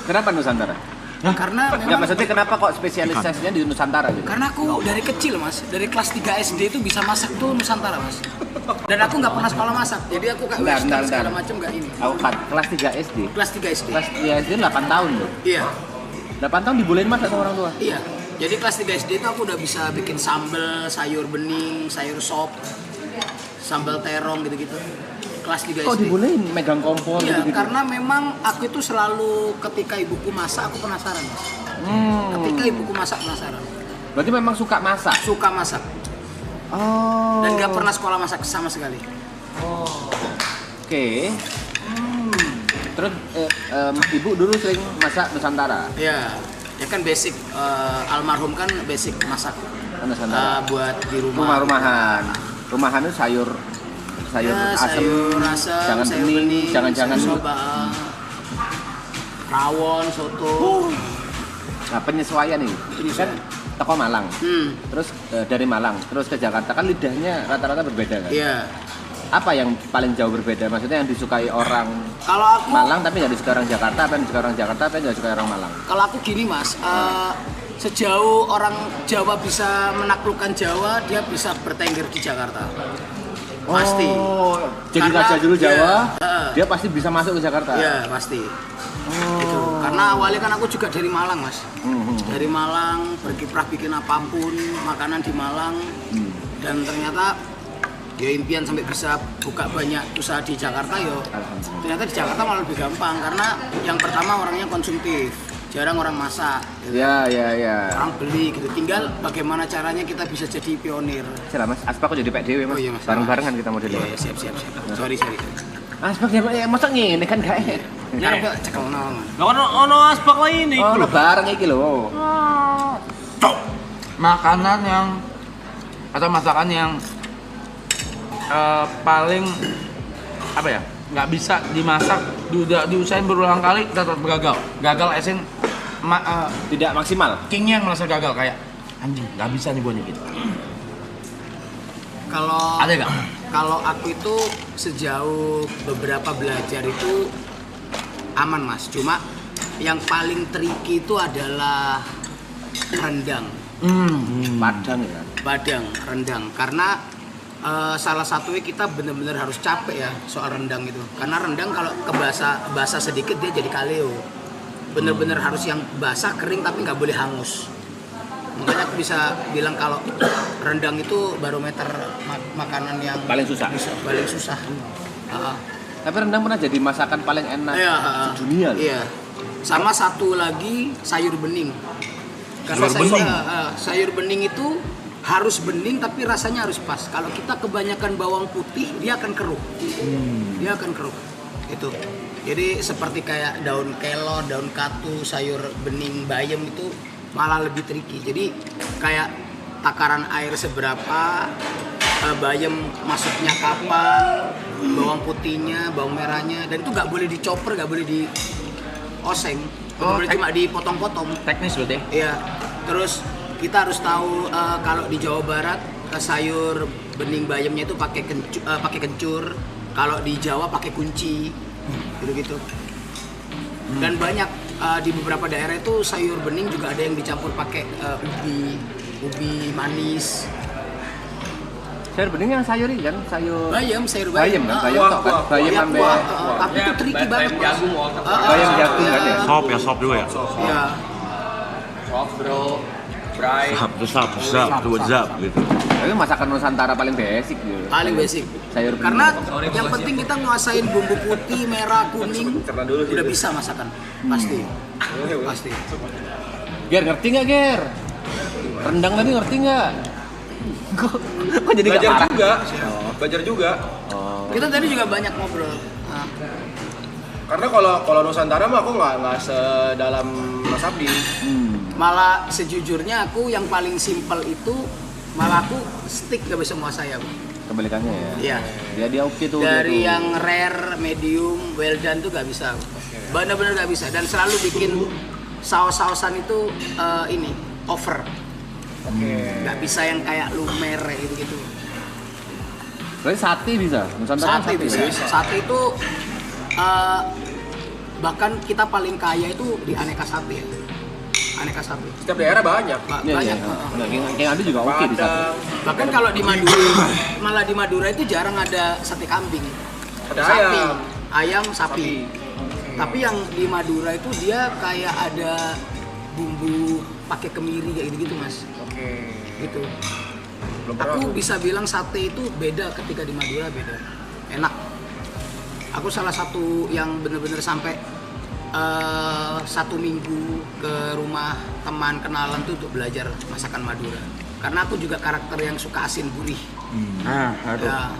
Kenapa Nusantara? Karena Nggak, memang maksudnya kenapa kok spesialisasinya di Nusantara gitu? karena aku dari kecil mas, dari kelas 3 SD itu bisa masak tuh Nusantara mas. Dan aku nggak pernah sekolah masak, jadi aku kayak western segala macam nggak ini. Aku kan kelas 3 SD. Kelas 3 SD. Kelas 3 SD 8 tahun loh. Iya, 8 tahun dibolehin masak sama orang tua. iya. Jadi kelas 3 SD itu aku udah bisa bikin sambal, sayur bening, sayur sop, sambal terong gitu-gitu. Kelas 3 Kok SD. dibolehin megang kompor Iya, gitu-gitu? karena memang aku itu selalu ketika ibuku masak aku penasaran mas. Ketika ibuku masak penasaran. Berarti memang suka masak? Suka masak Oh. dan nggak pernah sekolah masak sama sekali. Oke. Terus ibu dulu sering masak Nusantara? Ya, ya kan basic almarhum kan basic masak Nusantara. buat di rumah. Rumah-rumahan. Rumahan itu sayur Ya, asem, sayur asem, jangan sayur bening, jangan-jangan sayur soba, rawon, soto. Nah, penyesuaian nih. Kan toko Malang. Terus dari Malang terus ke Jakarta kan lidahnya rata-rata berbeda kan? Iya. Apa yang paling jauh berbeda? Maksudnya yang disukai orang Kalau aku Malang tapi nggak disukai orang Jakarta, apa yang disukai orang Jakarta tapi nggak disukai orang Malang? Kalau aku gini mas, sejauh orang Jawa bisa menaklukkan Jawa, dia bisa bertengger di Jakarta. Pasti. Oh, jadi Karena raja dulu Jawa, dia- dia pasti bisa masuk ke Jakarta. Iya pasti. Gitu. Karena awalnya kan aku juga dari Malang mas. Dari Malang berkiprah bikin apapun, makanan di Malang, dan ternyata ya impian sampai bisa buka banyak usaha di Jakarta yo. Ternyata di Jakarta malah lebih gampang karena yang pertama orangnya konsumtif, jarang orang masak. Ya. Orang beli gitu, tinggal bagaimana caranya kita bisa jadi pionir. Siapa Mas? Aspak kok jadi PDW Mas? Oh iya, Mas. Bareng-barengan kita modelnya. Iya, siap. Sorry. Aspak ya masa ngene kan gak enak. Karena gak cekel nol. Lah ono asbak lain iki Oh, lho. lo bareng iki lho. Makanan yang atau masakan yang paling apa ya? Nggak bisa dimasak, diusahain berulang kali tetap gagal. Gagal esin Tidak maksimal. kingnya yang merasa gagal kayak anjing nggak bisa nih gue nih gitu. Kalau Ada nggak? Kalau aku itu sejauh beberapa belajar itu aman mas. Cuma yang paling tricky itu adalah rendang. Padang ya. Padang, rendang. Karena salah satunya kita benar-benar harus capek ya soal rendang itu. Karena rendang kalau basah sedikit dia jadi kaleo. Benar-benar harus yang basah kering tapi nggak boleh hangus. Makanya aku bisa bilang kalau rendang itu barometer makanan yang Paling susah. Paling susah. Tapi rendang pernah jadi masakan paling enak Iya, di dunia loh. Iya. Sama satu lagi sayur bening. Karena Sayur bening? sayur bening itu harus bening tapi rasanya harus pas. Kalau kita kebanyakan bawang putih dia akan keruh. Dia akan keruh. Itu. Jadi seperti kayak daun kelor, daun katu, sayur bening bayam itu malah lebih tricky. Jadi kayak takaran air seberapa, bayam masuknya kapan, bawang putihnya, bawang merahnya, dan itu nggak boleh dicopper, nggak boleh dioseng, boleh cuma dipotong-potong. Teknis berarti. Iya. Terus kita harus tahu kalau di Jawa Barat sayur bening bayamnya itu pakai kencur, kalau di Jawa pakai kunci, gitu-gitu. Dan banyak di beberapa daerah itu sayur bening juga ada yang dicampur pakai ubi manis. Sayur bening yang sayur ini kan, sayur Sayur bayam kan, bayam tok kan, bayam Ya, sampai tapi itu tricky banget. jagung, bayam jagung kan ya. Sop juga ya. Iya. Soft bro, fry. Zap gitu. Tapi masakan Nusantara paling basic gitu. Paling basic. Sayur bening. Karena yang penting kita nguasain bumbu putih, merah, kuning, udah bisa masakan. Pasti. Pasti. Ger, ngerti nggak Ger? Rendang tadi ngerti nggak? Kok jadi nggak Belajar marah? juga, belajar juga. Kita tadi juga banyak ngobrol. Karena kalau Nusantara mah aku nggak sedalam Mas Abdi. Malah sejujurnya aku yang paling simpel itu malah aku stick gak bisa menguasai aku. Kebalikannya ya. Iya. Dia oke tuh. Dari dia tuh. yang rare, medium, well done tuh gak bisa. Bener-bener gak bisa. Dan selalu bikin saus-sausan itu ini over. Gak bisa yang kayak lumer gitu-gitu. Berarti sate bisa. Nusantara Sate bisa. bisa. Sate itu Bahkan kita paling kaya itu di aneka sate. Aneka sate. Setiap daerah banyak. Banyak. Kayak ada juga oke di sate. Padang, Bahkan kalau di Madura, malah di Madura itu jarang ada sate kambing. ada Sapi, ayam. ayam sapi. Tapi yang di Madura itu dia kayak ada bumbu pakai kemiri kayak gitu Mas. Oke. Gitu. Belum pernah Aku aku. bisa bilang sate itu beda ketika di Madura, beda. Enak. Aku salah satu yang bener-bener sampai 1 minggu ke rumah teman kenalan tuh untuk belajar masakan Madura. Karena aku juga karakter yang suka asin gurih. Ya.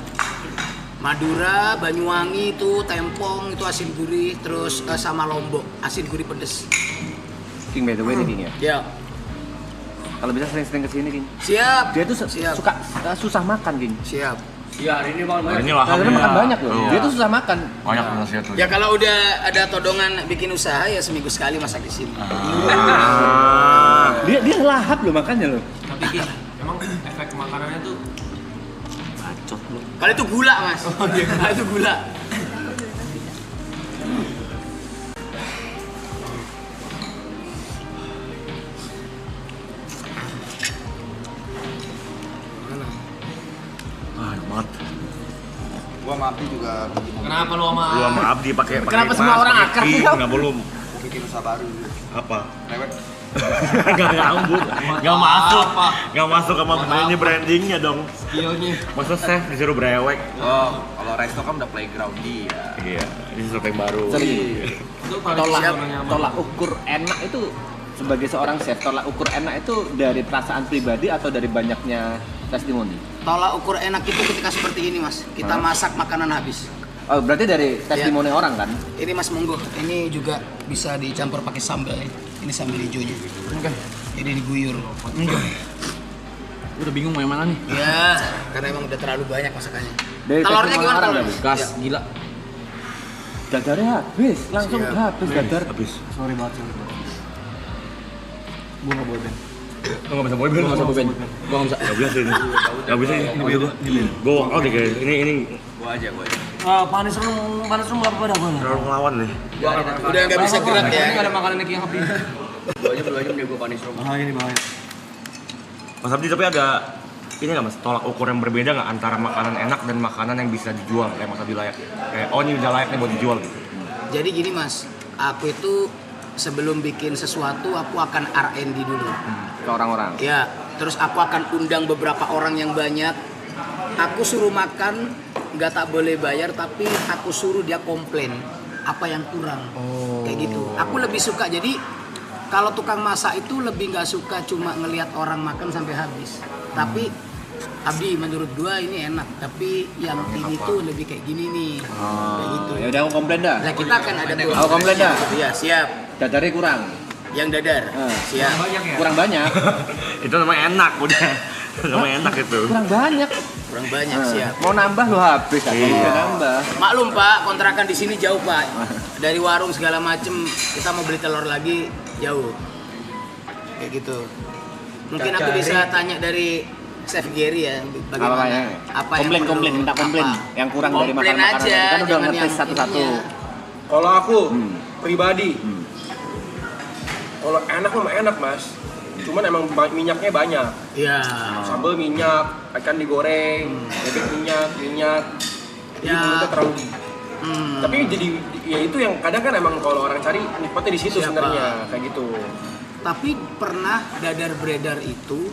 Madura, Banyuwangi itu, Tempong itu asin gurih, terus sama Lombok asin gurih pedes. King by the way nih King ya. Ya. Kalau bisa sering-sering kesini King. Siap. Dia tuh Siap. suka susah makan King. Siap. Iya, hari ini Bang. Ini Nah, dia makan banyak loh. Iya. Dia tuh susah makan. Banyak nasihat tuh. Ya kalau udah ada todongan bikin usaha ya seminggu sekali masak di sini. Dia lahap loh makannya loh. Tapi Ki, emang efek makanannya tuh bacot lu. Kalau itu gula Mas. Kalau itu gula. Enak banget. Gua sama Abdi juga bikin Kenapa lu sama Gua sama Abdi pakai Kenapa semua orang akrab sih, Kau? Enggak belum. bikin usaha baru. Apa? Lewat Enggak nyambung. Enggak masuk. Enggak masuk sama ini brandingnya dong. skillnya? Masa chef disuruh brewek? Oh, kalau resto kan udah playground dia. Iya, ini sesuatu yang baru. Sorry. Itu paling Tolak orang nyaman. tolak ukur enak itu sebagai seorang chef, tolak ukur enak itu dari perasaan pribadi atau dari banyaknya testimoni? Tolak ukur enak itu ketika seperti ini Mas. Kita masak makanan habis. Oh, berarti dari testimoni orang kan? Ini Mas monggo. Ini juga bisa dicampur pakai sambal ya. Ini sambal hijaunya. Oke. Jadi diguyur. Udah bingung mau yang mana nih? Ya, karena emang udah terlalu banyak masakannya. Dari Telurnya testimoni gimana orang telurnya? tadi? Gas, Ya. gila. Dadarnya habis, langsung Siap. habis dadar. Habis. Sorry banget. Gua nggak boleh band. Lu enggak bisa boyband. Nggak usah boyband. Gua enggak bisa. Enggak bisa ini. Enggak bisa ini. Gua walk out deh guys. Ini Gua aja. Panis rum nggak apa-apa dah gua. terlalu ngelawan nih. Udah nggak bisa gerak ya. Ini ada makanan yang habis. Gua aja berdua jam dia gua panis rumah. Bahaya ini bahaya. Mas Abdi tapi ada ini nggak mas tolak ukur yang berbeda nggak antara makanan enak dan makanan yang bisa dijual kayak Mas Abdi layak kayak oh ini udah layak nih buat dijual gitu. Jadi gini Mas, aku itu sebelum bikin sesuatu aku akan R&D dulu. Ke orang-orang. Ya, terus aku akan undang beberapa orang yang banyak. Aku suruh makan, nggak tak boleh bayar, tapi aku suruh dia komplain apa yang kurang. Kayak gitu. Aku lebih suka. Jadi kalau tukang masak itu lebih nggak suka cuma ngelihat orang makan sampai habis. Tapi Abdi menurut gua ini enak, tapi yang ini tuh lebih kayak gini nih. Kayak gitu. Ya udah aku komplain dah. Nah kita akan ada tuh. Aku komplain dah. Iya siap. Dadarnya kurang. Yang dadar. Siap. Banyak ya? Kurang banyak. Itu namanya enak udah. Namanya enak itu. Kurang banyak. Kurang banyak siap. Mau nambah lo habis kan? Iya. Mau nambah. Maklum Pak, kontrakan di sini jauh Pak. Dari warung segala macem, kita mau beli telur lagi jauh. Kayak gitu. Mungkin aku bisa tanya dari Chef Gary ya, bagaimana? Apa yang komplain, perlu- minta komplain apa? yang kurang dari Komplain makanan-makanan aja, tadi. Kan udah jangan ngetes yang satu-satu. ininya. Kalau aku pribadi, Hmm. kalau enak mah enak mas. Cuman emang minyaknya banyak. Iya. Sambal minyak, ikan digoreng, bebek minyak. Jadi Ya. mulutnya terlalu. Hmm. Tapi jadi ya itu yang kadang kan emang kalau orang cari nikmatnya di situ Siapa? sebenarnya kayak gitu. Tapi pernah dadar beredar itu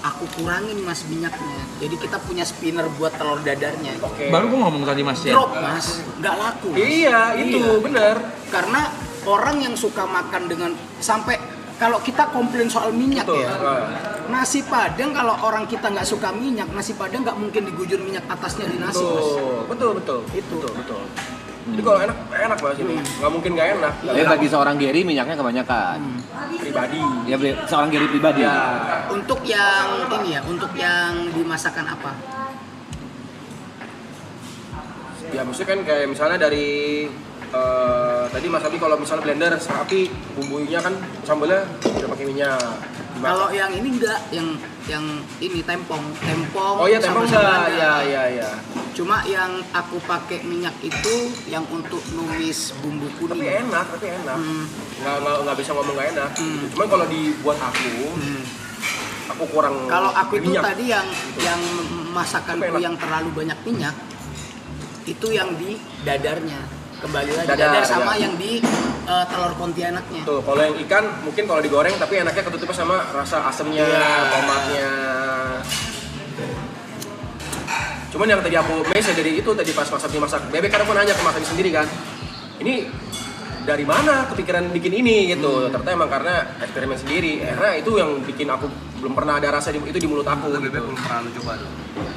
aku kurangin Mas minyaknya. Jadi kita punya spinner buat telur dadarnya. Oke. Baru gua ngomong tadi mas ya. Drop Mas, nggak laku. Mas. Iya, itu Iya. bener. Karena orang yang suka makan dengan sampai kalau kita komplain soal minyak Betul. ya, nasi padang kalau orang kita nggak suka minyak, nasi padang nggak mungkin digujur minyak atasnya di nasi Mas. Betul. Itu. Betul. Jadi kalau enak mas ini nggak mungkin nggak enak. Tapi bagi seorang Gary minyaknya kebanyakan. Pribadi. Ya seorang Gary pribadi. Ya. Untuk yang ini ya, untuk yang dimasakan apa? Ya maksudnya kan kayak misalnya dari tadi Mas Abi kalau misalnya blender sapi bumbunya kan sambalnya udah pakai minyak. Kalau yang ini enggak, yang ini tempong. Oh iya tempong sambal enggak, Belanda. iya. Cuma yang aku pakai minyak itu yang untuk numis bumbu Tapi kuning. enak. Nggak bisa ngomong nggak enak. Cuman kalau dibuat aku kurang. Kalau aku itu minyak. tadi yang masakanku Enak. yang terlalu banyak minyak, itu yang di dadarnya. Kembali lagi Dadar, dadar sama ya. yang di telur pontianaknya. Tuh, kalau yang ikan mungkin kalau digoreng tapi enaknya ketutupnya sama rasa asemnya, Iya. tomatnya. Cuman yang tadi aku mes dari itu tadi pas masak bebek kan aku nanya ke Mas Abi sendiri kan. Ini dari mana kepikiran bikin ini gitu. Ternyata emang karena eksperimen sendiri. Karena itu yang bikin aku belum pernah ada rasa itu di mulut aku Bebek gitu. belum pernah lu coba tuh.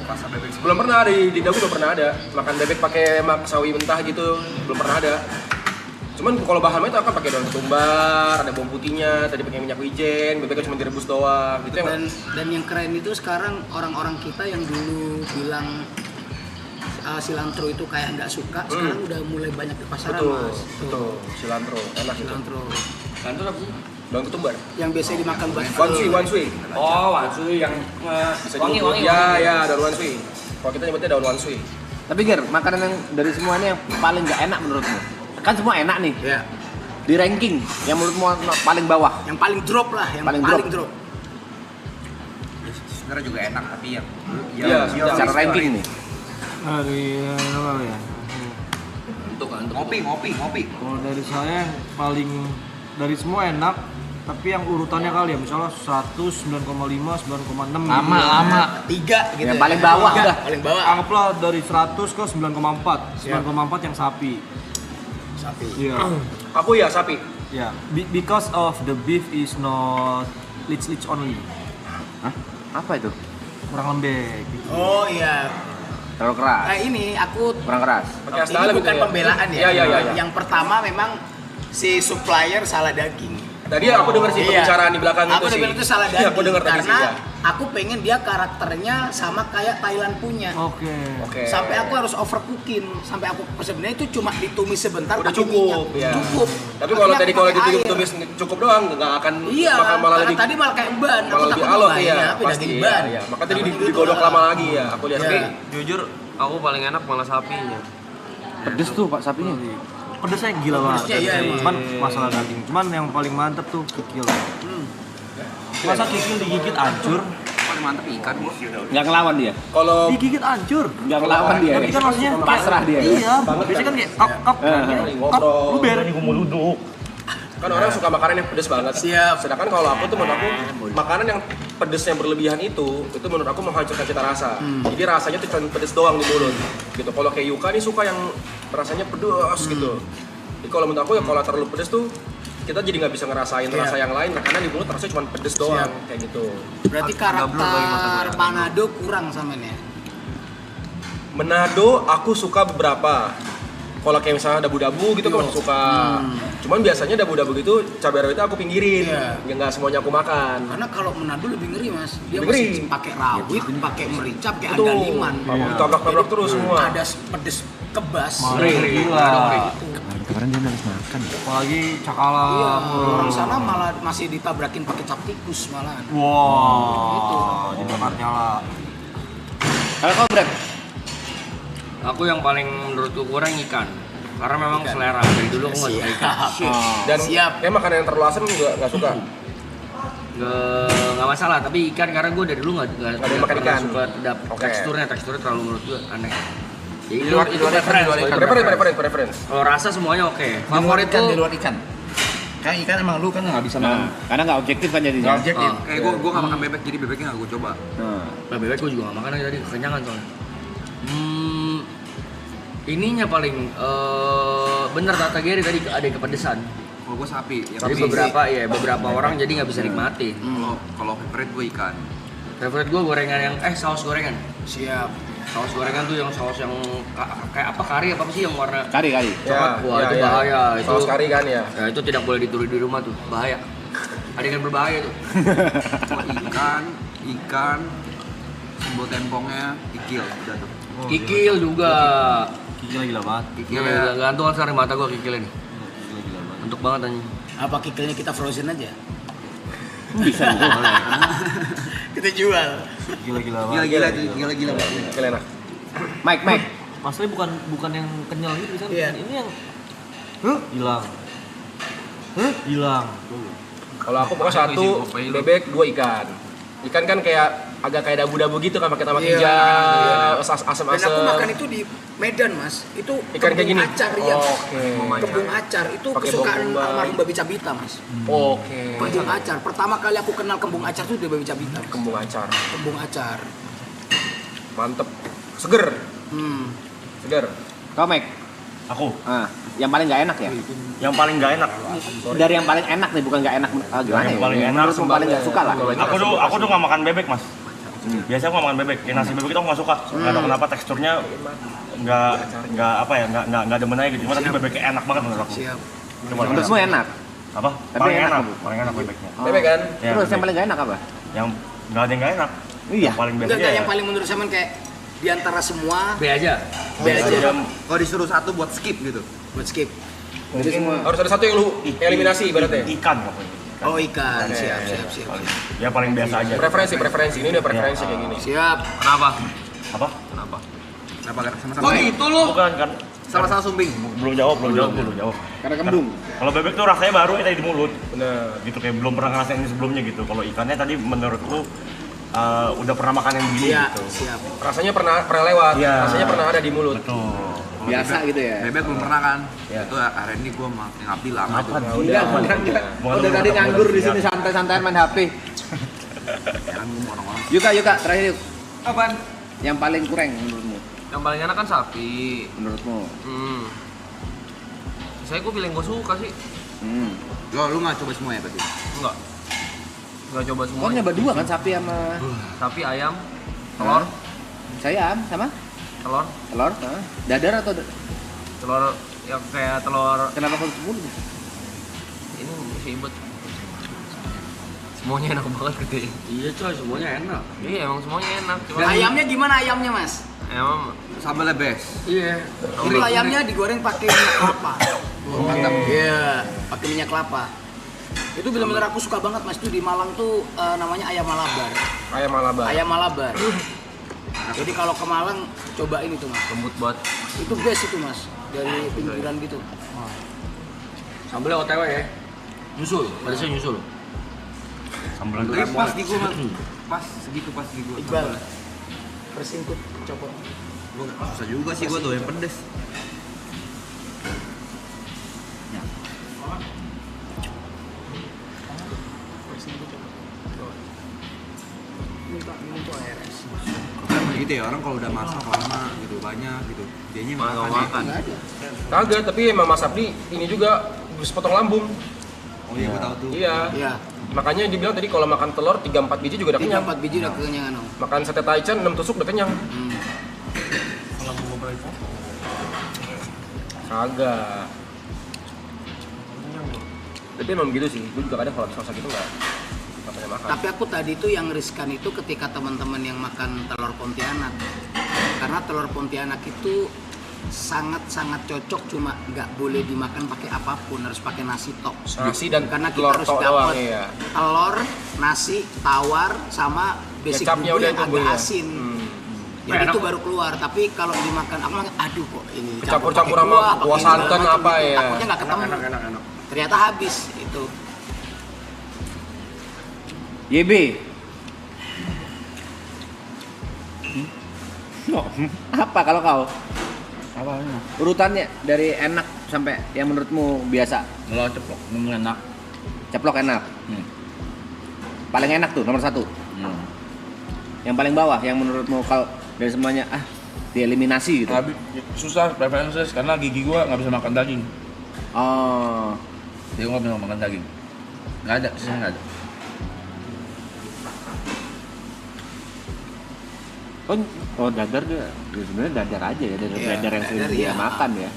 Rasa bebek Belum pernah di dagu belum pernah ada. Makan bebek pakai sawi mentah gitu belum pernah ada. Cuman kalau bahannya itu akan pakai daun ketumbar, ada bawang putihnya, tadi pakai minyak wijen, bebeknya cuma direbus doang. Gitu Dan yang keren itu sekarang orang-orang kita yang dulu bilang cilantro itu kayak nggak suka, sekarang udah mulai banyak di pasaran, betul, Mas. betul. Cilantro, enak itu. Cilantro. Kantor apa sih? Daun ketumbar. Yang biasa dimakan buat Wanshui. Oh, wanshui yang Bisa wangi. Ya, daun wanshui. Kalau kita nyebutnya daun wanshui. Tapi Ger, makanan yang dari semua ini yang paling nggak enak menurutmu? Kan semua enak nih. Ya. Di ranking yang menurutmu paling bawah. Yang paling drop lah, yang Paling paling, drop. drop. Sebenarnya juga enak tapi yang Iya, Secara ranking nih. Dari apa ya? untuk ngopi. Kalau dari saya yang paling dari semua enak, tapi yang urutannya kali ya, misalnya 100, 9,5, 9,6 Lama. 3 gitu. Yang ya. paling bawah Tiga, udah. paling bawah. Anggaplah dari 100 ke 9,4. 9,4 yang sapi. Sapi. Iya. Aku ya sapi. Ya, because of the beef is not leech only. Hah? Apa itu? Kurang lembek gitu. Oh iya. Terlalu keras. Ini aku Kurang keras. Pakai ini astaga bukan gitu ya. pembelaan ya. Iya. Yang pertama memang si supplier salah daging. Tadi aku dengar sih Iya. pembicaraan di belakang Aku itu sih. dengar itu salah daging. Iya, aku dengar tadi sih. karena Ya. aku pengen dia karakternya sama kayak Thailand punya. Oke. Oke. Sampai aku harus overcooking, sampai aku sebenarnya itu cuma ditumis sebentar Udah pakai cukup, minyak. ya. Cukup. Tapi kalau Akhirnya tadi aku kalau pakai air. ditumis cukup doang nggak akan Iya, malah karena lebih tadi malah kayak ban. Aku malah lebih takut alot banyak, ya tapi pasti daging ya, ban. ya. Maka tadi Takut digodok gitu. lama lagi ya aku lihat. Iya. Tapi jujur aku paling enak malah sapinya. Pedes tuh Pak sapinya. Pedesnya gila banget. Pedesnya iya, emang. Cuman masalah daging. Cuman yang paling mantep tuh kikil. Masa kikil digigit hancur? Paling mantep ikan bos. Nggak ngelawan dia. kalau Digigit hancur. Nggak ngelawan dia. Tapi kan maksudnya pasrah dia. Iya. Biasanya kan kayak kap ngobrol. lu beres gue mau duduk. kan orang suka makanan yang pedas banget. Siap. Sedangkan kalau aku tuh menurut aku makanan yang pedesnya berlebihan itu menurut aku menghancurkan cita rasa. Jadi rasanya tuh cuma pedes doang di mulut. Gitu. Kalau kayak Yuka nih suka yang rasanya pedas gitu. Jadi kalau menurut aku ya kalau terlalu pedes tuh kita jadi nggak bisa ngerasain rasa yang lain karena di mulut rasanya cuma pedes doang kayak gitu. Berarti karakter Manado kurang sama ini ya? Manado aku suka beberapa. Kalau kayak misalnya dabu-dabu gitu aku masih suka. Cuman biasanya dabu-dabu gitu cabai rawit aku pinggirin. Iya. Ya nggak semuanya aku makan. Karena kalau Manado lebih ngeri mas, dia Lebih masih ngeri. pakai rawit, pakai merica, pakai Betul. andaliman. Tabrak-tabrak terus semua. Ada pedes kebas. Gila. Kemarin dia habis makan. Apalagi cakalang. Iya, orang sana malah masih ditabrakin pakai cap tikus malahan. Wah, dibakar nyala. Kalau kau Brad, Aku yang paling menurutku kurang ikan. Karena memang selera dari dulu aku nggak suka ikan. Dan Siap. kayak makanan yang terlalu asam nggak suka. Nggak masalah, tapi ikan karena gue dari dulu nggak ada yang makan pernah ikan. suka Oke. teksturnya terlalu menurut gue aneh. Jadi Di luar preference. Preference. Kalau rasa semuanya oke. Favorit Favorit kan di tuh luar ikan. Kan ikan emang lu kan nggak bisa makan. karena nggak objektif kan jadinya. Nggak objektif. kayak gue nggak makan bebek, jadi bebeknya nggak gue coba. Nah, Bebek gue juga nggak makan lagi tadi, kekenyangan soalnya. Ininya paling bener kata Gary tadi ada kepedesan. Kalau gue sapi. Ya, Jadi beberapa orang jadi nggak bisa nikmati. kalau favorite gue ikan. Favorite gue gorengan yang saus gorengan. Siap. Saus gorengan tuh yang saus yang kayak apa kari apa sih yang warna kari. coklat. Wah, itu bahaya. Itu Saus kari kan ya. ya, itu tidak boleh ditulis di rumah tuh, bahaya. Adegan berbahaya tuh. Ikan, simbol tempongnya kikil. Udah tuh. Kikil juga. Kikil gila banget. Kikil gantung sari mata gua kikil ini. Gila banget. Untuk banget anjing. Apa kikilnya kita frozen aja? Bisa juga. Kita jual. Gila banget. Gila banget. Kalian enak. Mike. Masalahnya bukan yang kenyal gitu kan. Iya. Ini yang hilang. Hilang. Kalau aku pokoknya 1 bebek, 2 ikan. Ikan kan kayak agak kayak dabu-dabu gitu kan, pakai tambah Iya. hijau, Dan asam-asam. aku makan itu di Medan, Mas. Itu Ikan kayak gini. acar ya. Oke. Kembung acar itu Pakai kesukaan bawang bombay. almarhum Babi Cabita, Mas. Oke. Kembung acar. Pertama kali aku kenal kembung acar itu dari Babi Cabita. Mas. Kembung acar. Kembung acar. Mantep. Seger. Seger. Kau Mike. Aku Yang paling nggak enak ya? yang paling nggak enak. Dari yang paling enak nih, bukan nggak enak gimana Yang ya? paling enak, Menurutmu paling nggak suka lah. Aku tuh nggak makan bebek mas. Biasanya aku nggak makan bebek. Kayak nasi bebek itu aku nggak suka. Nggak tahu kenapa teksturnya nggak apa ya nggak demen aja gitu. Cuma tapi bebeknya enak banget menurut aku. Siap. Coba Menurutmu enak? apa? Tapi Paling enak, enak, Bu. paling enak bebeknya. Bebek kan? Ya, Terus yang bebek. paling nggak enak apa? Yang nggak ada yang nggak enak. Iya. Yang paling biasa Enggak, ya. yang paling menurut saya kayak di antara semua B aja. B aja Kalau disuruh satu buat skip gitu. buat skip. Jadi semua Harus ada satu yang lu eliminasi ibaratnya. Ikan pokoknya. Oh ikan, Oke. siap. Ya paling biasa aja. Preferensi ini udah preferensi kayak gini. Siap. Kenapa? Apa? Kenapa? Kenapa sama-sama? Kok gitu lu? Bukan kan? Sama-sama sumbing. Belum jawab. karena kembung. Kalau bebek tuh rasanya baru tadi di mulut. Bener. Gitu kayak belum pernah ngerasain ini sebelumnya gitu. Kalau ikannya tadi menurutku udah pernah makan yang begini Iya, gitu. siap. Rasanya pernah lewat, Iya. rasanya pernah ada di mulut. Betul. Biasa gitu ya. Bebek belum pernah kan? Ya. Itu hari ini gue ngabdi lama tuh. Apa? Enggak, enggak. Udah tadi nganggur di sini santai-santai main HP. Jangan ngomong orang-orang. Yuka, terakhir yuk. Apaan? Yang paling kurang menurutmu? Yang paling enak kan sapi. Menurutmu? Saya gue pilih gue suka sih. Lu nggak coba semua ya berarti? Enggak coba semua. Kau nyoba dua kan sapi sama Sapi, ayam, telur, saya sama telur, telur, dadar atau telur yang kayak telur kenapa kau sebut? ini ribet. Semuanya enak banget gede. Iya coy, semuanya enak. Iya emang semuanya enak. Cuma Ayamnya gimana ayamnya, Mas? emang Sambalnya best. iya. Itu ayamnya digoreng pakai minyak kelapa. Mantap. Iya, pakai minyak kelapa. Itu benar-benar aku suka banget, Mas. Itu di Malang tuh namanya ayam Malabar. Ayam Malabar. Ayam Malabar. Jadi kalau ke Malang cobain itu, Mas. Lembut banget. Itu best itu, Mas. Dari pinggiran gitu. Sambelnya OTW ya. Nyusul, pedasnya nyusul. Sambal Tapi pas di gue pas segitu pas di gue. Iqbal. Persingkut copot. Gue susah juga sih gue tuh yang pedes. Minum tuh air es. Kan gitu ya orang kalau udah masak lama gitu banyak gitu. Dianya makan. Enggak ada. Kagak, tapi emang Mas Abdi ini juga sepotong lambung. Oh iya gue tahu tuh. Iya. Iya. Makanya dibilang tadi kalau makan telur 3-4 biji juga udah kenyang. 3-4 biji udah kekenyangan, Om. Makan sate taichan 6 tusuk udah kenyang. Kagak. Tapi emang gitu sih, gue juga kadang kalau masak gitu nggak pernah makan. Tapi aku tadi tuh yang riskan itu ketika teman-teman yang makan telur Pontianak. Karena telur Pontianak itu sangat-sangat cocok, cuma nggak boleh dimakan pakai apapun, harus pakai nasi tok. Nasi dan Karena kita telur harus tok doang, dapat iya. telur, nasi, tawar, sama basic Kecapnya bumbu udah yang itu, agak Bu, ya? asin. Jadi itu baru keluar. Tapi kalau dimakan, aku makan, aduh kok ini Campur-campur pakai sama pakai kuah segala santan macam apa gitu. ya? Takutnya nggak ketemu. Enak. Ternyata habis itu. YB. No. Apa kalau kau? Apa? Urutannya dari enak sampai yang menurutmu biasa. Kalau ceplok, memang enak. Ceplok enak. Paling enak tuh nomor 1. Yang paling bawah yang menurutmu kalau dari semuanya dieliminasi gitu. Susah preferensi karena gigi gua nggak bisa makan daging. Oh. Dia nggak bisa makan daging. Nggak ada, sih nggak ada. Oh dadar dia sebenarnya dadar aja ya, dadar yang sering dadar, dia iya. makan ya.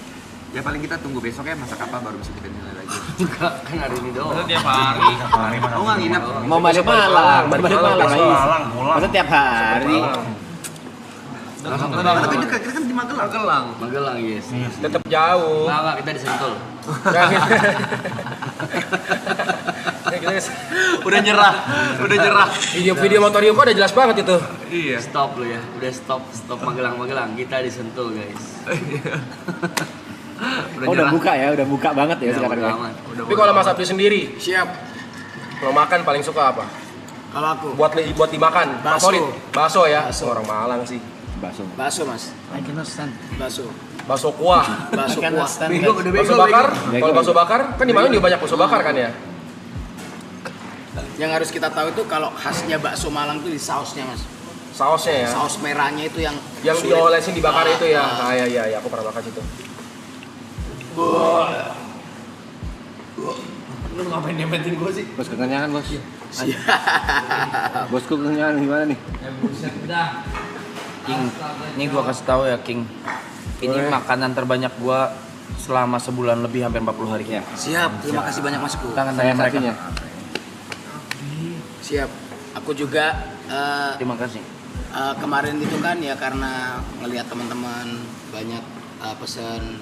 Ya paling kita tunggu besok ya masak apa baru bisa kita nilai lagi. Enggak, kan hari ini doang. Itu tiap hari. Oh nggak nginep. Mau balik Malang, balik balik Malang, Malang. besok. Malang, pulang. Masa tiap hari. Langsung terbang. Tapi dekat, kita kan di Magelang. Magelang, yes. Tetap jauh. Enggak, kita di Sentul. Udah nyerah. Video-video motorium kok udah jelas banget itu. Iya. Stop lu ya. Udah stop Magelang. Kita di Sentul, guys. Udah buka banget ya sekarang. Udah Ya. aman. Tapi kalau Mas Abdi sendiri, Siap. kalau makan paling suka apa? Kalau aku Buat dimakan. Bakso. Favorit? Bakso ya. Bakso. Orang Malang sih. bakso Mas. Bakso. Bakso kuah. Bakso kuah. Bakso bakar. Kalau bakso bakar kan di Malang juga banyak bakso bakar kan ya. Yang harus kita tahu itu kalau khasnya bakso Malang itu di sausnya Mas. Sausnya ya. Saus merahnya itu yang sulit. Diolesin dibakar itu ya. Iya, aku pernah makan situ. Lu ngapain nemetin gue sih? Bos kekenyangan bos. Bosku kekenyangan gimana nih? King, ini gua kasih tahu ya King. Ini makanan terbanyak gua selama sebulan lebih, hampir 40 hari. Ya. Siap. Terima kasih banyak Mas Ku. Tangan Saya mereka. saksinya. Siap. Aku juga Terima kasih. kemarin itu kan ya karena ngelihat teman-teman banyak pesan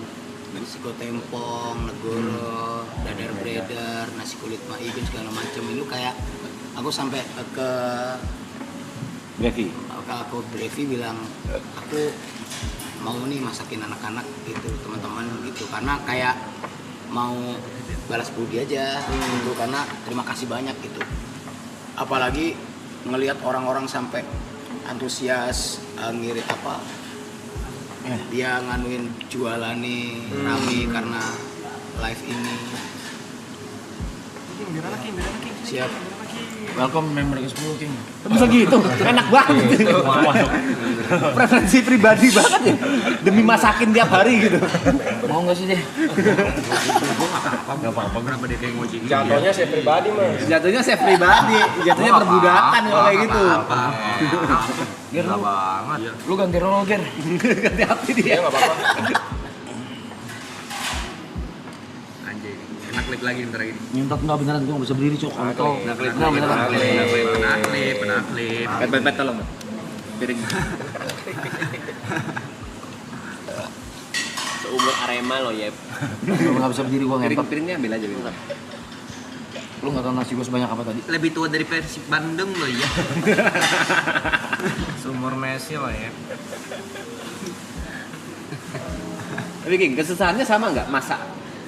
sego tempong, negoro, dadar bredar, nasi kulit maigen segala macam itu kayak aku sampai ke Brevi. aku Brevi bilang aku mau nih masakin anak-anak gitu teman-teman gitu karena kayak mau balas budi aja gitu karena terima kasih banyak gitu apalagi ngelihat orang-orang sampai antusias ngirit apa dia nganuin jualan nih rame karena live ini. Siap. Welcome member ke-10 King. Bisa gitu, enak banget. Preferensi pribadi banget ya. Demi masakin tiap hari gitu. Mau nggak sih deh? Gak apa-apa, kenapa dia kayak ngoceh gitu? Jatuhnya saya pribadi Mas. Jatuhnya saya pribadi, jatuhnya perbudakan kalau kayak gitu. Ger banget. Lu ganti role Ger. Ganti hati dia. Ya nggak apa-apa. Anjay, enak klip lagi bentar lagi. Nyuntak enggak beneran gua enggak bisa berdiri, Cok. Kontol. Naklip. Penaklip. Pet tolong. Piring. Seumur Arema lo, Yep. Lu enggak bisa berdiri gua ngentot. Piringnya ambil aja gitu. Lu enggak tahu nasi gua sebanyak apa tadi? Lebih tua dari Persib Bandung lo ya. Sumur Messi lah ya. Tapi King, kesusahannya sama nggak masak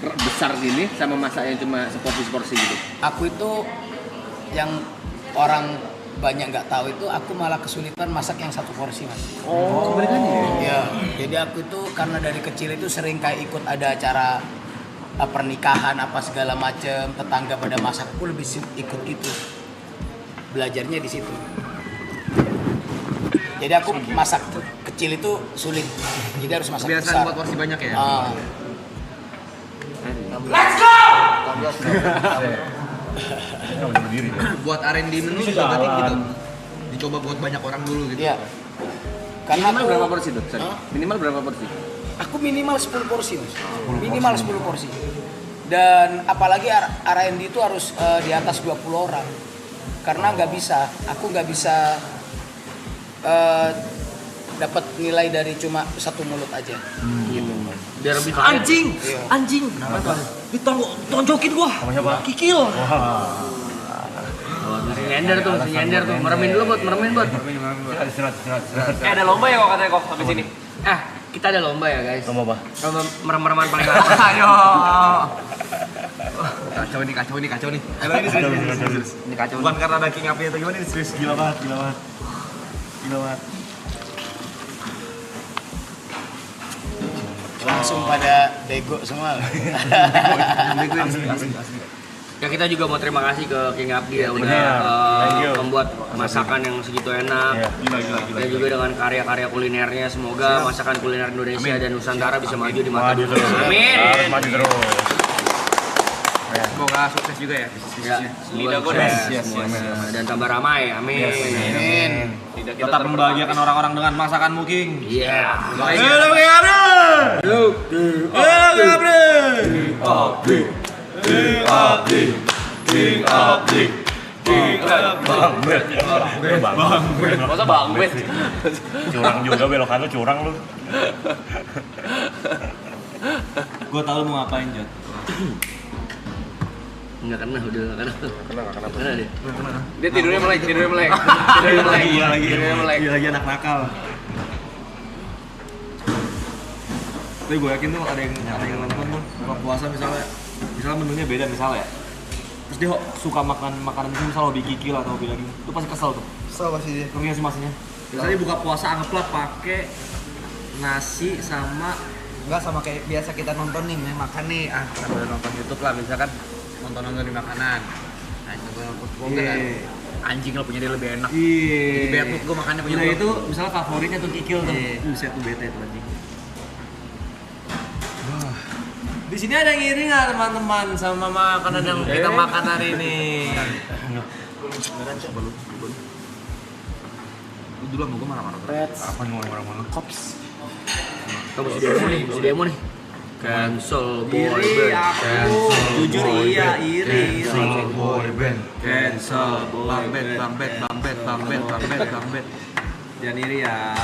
besar gini sama masak yang cuma seporsi gitu? Aku itu yang orang banyak nggak tahu itu aku malah kesulitan masak yang satu porsi Mas. Oh, kebalikannya. Ya, jadi aku itu karena dari kecil itu sering kayak ikut ada acara pernikahan apa segala macem tetangga pada masak aku lebih ikut gitu. Belajarnya di situ. Jadi aku masak kecil itu sulit. Jadi harus masak Biasa besar. buat porsi banyak ya. Buat R&D menu juga berarti gitu. Dicoba buat banyak orang dulu gitu. Iya. Karena Minimal aku, berapa porsi tuh? Sorry. Minimal berapa porsi? aku minimal 10 porsi Mas. Minimal 10 porsi. Dan apalagi R&D itu harus di atas 20 orang. Karena nggak bisa, aku nggak bisa dapat nilai dari cuma satu mulut aja. Gitu. Biar lebih kaya. Anjing. Kenapa? Ditonjokin gua. Sama siapa? Kikil. Mesti nyender tuh, Meremin dulu, Bot. Ada lomba ya kok katanya kok habis ini. Kita ada lomba ya, guys. Lomba apa? Lomba merem-mereman paling lama. Ayo. Kacau nih. Ini kacau. Bukan karena ada King Api atau gimana, ini serius gila banget. Langsung pada bego semua. Ya kita juga mau terima kasih ke King Abdi ya udah membuat masakan yang segitu enak. Dan juga dengan karya-karya kulinernya, semoga masakan kuliner Indonesia dan Nusantara bisa maju di mata dunia. Amin. Maju terus. Semoga sukses juga ya. Ya, semoga sukses semuanya dan tambah ramai. Amin. Tetap membahagiakan orang-orang dengan masakanmu, King. Iya. King Abdi. Masa Bang Bet? Curang juga belokan lu, curang lu. Gua tahu lu mau ngapain, Jod. Enggak kena, udah enggak kena. Kenapa? Kena dia. Dia tidurnya melek. Lagi anak nakal. Tapi gue yakin tuh ada yang nonton tuh buka puasa misalnya menunya beda misalnya ya. Terus dia suka makan makanan itu misalnya hobi kikil atau hobi daging, itu pasti kesel tuh. Kesel pasti dia. Ngerti sih maksudnya? Misalnya buka puasa anggaplah pakai nasi sama Enggak sama kayak biasa kita nonton nih, makan nih, sambil nonton YouTube lah, misalkan nonton di makanan. Nah, nonton football kan anjing lah punya dia lebih enak. Jadi bad mood gue makannya punya nah, gua. itu misalnya favoritnya tuh kikil tuh. Iya. Buset tuh bete tuh anjing. Di sini ada yang iri nggak teman-teman sama makanan yang kita makan hari ini? Lu dulu sama gue marah-marah. Apa nih orang-orang? Kamu si demo nih. Cancel boy Iri band. aku, jujur iya iri. boy band. Cancel Bang Bet. Jangan iri ya.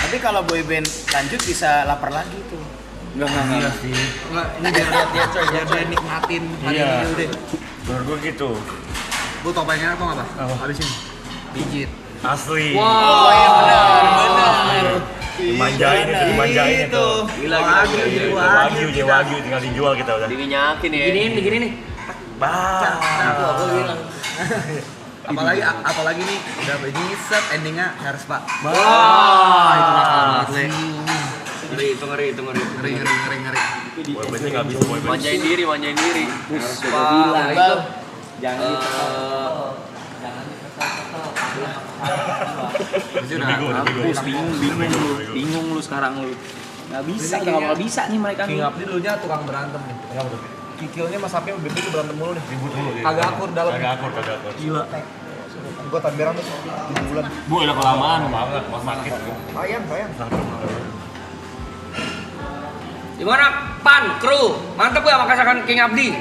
Tapi kalau boyband lanjut bisa lapar lagi tuh. Enggak. Enggak, ini biar lihat dia coy, biar dia nikmatin hari Iya. ini udah. Menurut gua gitu. Gue tau paling enak tau nggak, Pak? Habisin. Pijit. Asli. Benar. Dimanjain itu. Gila. Wagyu tinggal dijual kita udah. Diminyakin ya. Gini nih. Bah. Aku bilang. apalagi nih udah begini set endingnya harus Pak. Wah, itu nakal banget, Le. Ngeri. Ngeri. Boy bandnya nggak bisa boy band. Manjain diri. Bilang itu Jangan Mampus, bingung lu sekarang lu. Nggak bisa nih mereka King nih. Abdi dulunya tukang berantem nih. Kenapa tuh? Kikilnya Mas Sapi bebek tuh berantem mulu nih. Ribut mulu dia. Kagak akur dalam. Kagak akur. Gila. Gua tamberan tuh 7 bulan. Bu, udah kelamaan. Banget, mas sakit. Sayang. gimana Pan, kru? Mantep gak masakan King Abdi?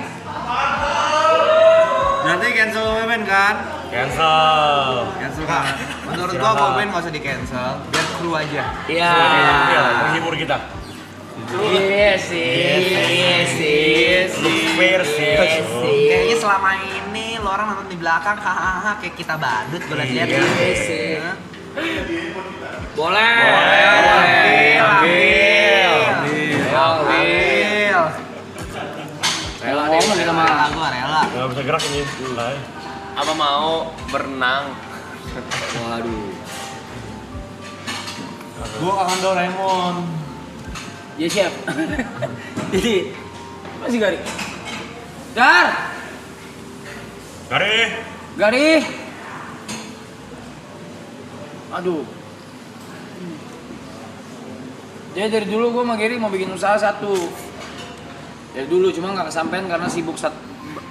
Nanti cancel Boyben kan? Cancel. Kan? Menurut gua Boben nggak usah di cancel, biar kru aja. Iya. Iya, menghibur kita. Yes. Fair sih. Kayaknya selama ini lo orang nonton di belakang, hahaha kayak kita badut gue lihat. Iya. Boleh. Ambil. Rela deh kita mah. Gua rela. Nggak bisa gerak ini. Apa mau berenang? Waduh. Gua kangen Doraemon. Ya siap. Jadi masih Gar. Gari. Aduh. Jadi dari dulu gue sama Gary mau bikin usaha satu. Dari dulu cuma nggak kesampaian karena sibuk